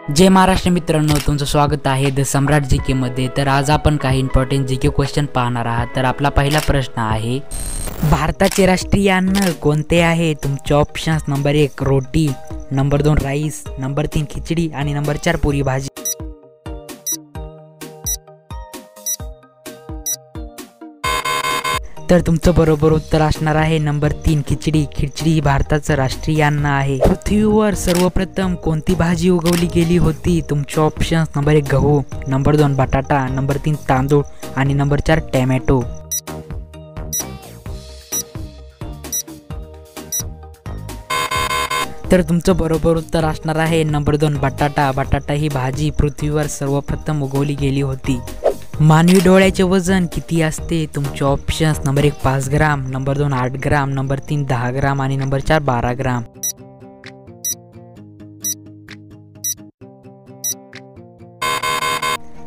जय महाराष्ट्र मित्रांनो, तुमचं स्वागत आहे द सम्राट जीके मध्ये। तर आज आपण काही इम्पॉर्टंट जीके क्वेश्चन पाहणार आहात। तर आपला पहिला प्रश्न आहे, भारताचे राष्ट्रीय अन्न कोणते आहे? तुमचे ऑप्शन्स नंबर 1 रोटी, नंबर 2 राईस, नंबर 3 खिचडी आणि नंबर 4 पुरी भाजी। तर तुमचं बरोबर उत्तर असणार आहे नंबर 3 खिचडी। खिचडी ही भारताचं राष्ट्रीय अन्न आहे। पृथ्वीवर सर्वप्रथम कोणती भाजी उगवली गेली होती? तुमचे ऑप्शन्स नंबर 1 गहू, नंबर 2 बटाटा, नंबर 3 तांदूळ आणि नंबर 4 टोमॅटो। तर तुमचं बरोबर उत्तर असणार आहे नंबर 2 बटाटा। बटाटा ही भाजी पृथ्वीवर सर्वप्रथम उगवली गेली होती। मानवी डोळ्याचे वजन किती असते? तुमचे ऑप्शन्स नंबर 1 5 ग्राम, नंबर 2 8 ग्राम, नंबर 3 10 ग्राम आणि नंबर 4 12 ग्राम।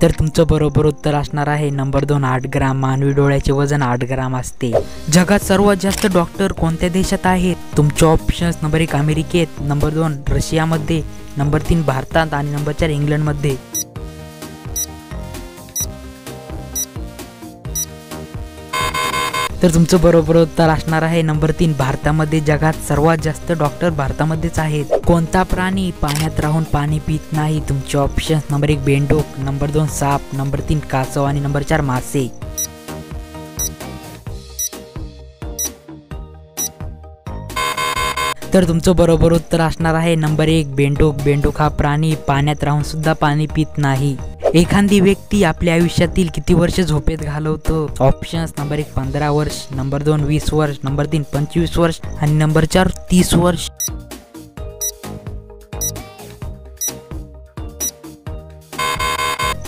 तर तुमचं बरोबर उत्तर असणार आहे नंबर 2 8 ग्राम। मानवी डोळ्याचे वजन 8 ग्राम असते। जगात सर्वात जास्त डॉक्टर कोणत्या देशात आहेत? तुमचे ऑप्शन्स नंबर 1 अमेरिकेत, नंबर 2 रशियामध्ये, नंबर 3 भारतात आणि नंबर 4 इंग्लंडमध्ये। तर तुमचं बरोबर उत्तर असणार आहे नंबर 3 भारतामध्ये। जगात सर्वात जास्त डॉक्टर भारतामध्येच आहेत। कोणता प्राणी पाण्यात राहून पाणी पित नाही? तुमचे ऑप्शन्स नंबर 1 बेंडूक, नंबर 2 साप, नंबर 3 कासव आणि नंबर 4 मासे। तर तुमचं बरोबर उत्तर असणार आहे नंबर 1 बेंडूक। बेंडूक हा प्राणी पाण्यात राहून सुद्धा पाणी पित नाही। एखादी व्यक्ती आपल्या आयुष्यातील किती वर्ष झोपेत घालवतो? ऑप्शन्स नंबर 1 15 वर्ष, नंबर 2 20 वर्ष, नंबर 3 25 वर्ष आणि नंबर 4 30 वर्ष।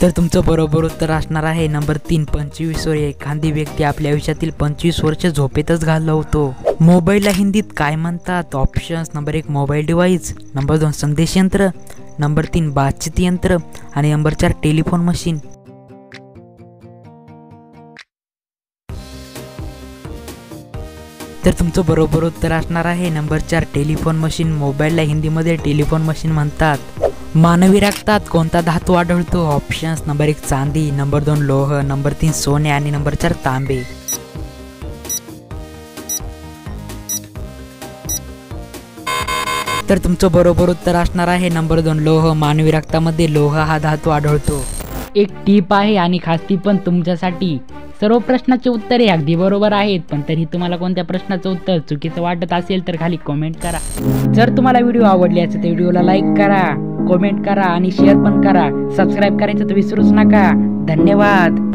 तर तुमचं बरोबर उत्तर असणार आहे नंबर 3 25 वर्ष। एखादी व्यक्ती आपल्या आयुष्यातील 25 वर्ष झोपेतच घालवतो। मोबाईलला हिंदीत काय म्हणतात? Options number 1 mobile device, number 2 संदेश यंत्र, नंबर 3 बातचीत यंत्र आणि नंबर 4 टेलिफोन मशीन। तर तुमचं बरोबर उत्तर असणार आहे नंबर 4 टेलिफोन मशीन। मोबाईलला हिंदीमध्ये टेलिफोन मशीन म्हणतात। मानवी रक्तात कोणता धातू आढळतो? ऑप्शन्स नंबर 1 चांदी, नंबर 2 लोह, नंबर 3 सोने आणि नंबर 4 तांबे। तर तुमचं बरोबर उत्तर असणार आहे नंबर 2 लोह। मानवी रक्तामध्ये लोह हा धातू आढळतो। एक टीप आहे आणि खास टीप पण तुमच्यासाठी, सर्व प्रश्नाचे उत्तरे अगदी बरोबर आहेत, पण तरी तुम्हाला कोणत्या प्रश्नाचं उत्तर चुकीचं वाटत असेल तर खाली कमेंट करा। जर तुम्हाला व्हिडिओ आवडले असेल तर व्हिडिओला लाईक करा, कमेंट करा आणि शेअर पण करा। सबस्क्राईब करायचं तर विसरूच नका। धन्यवाद।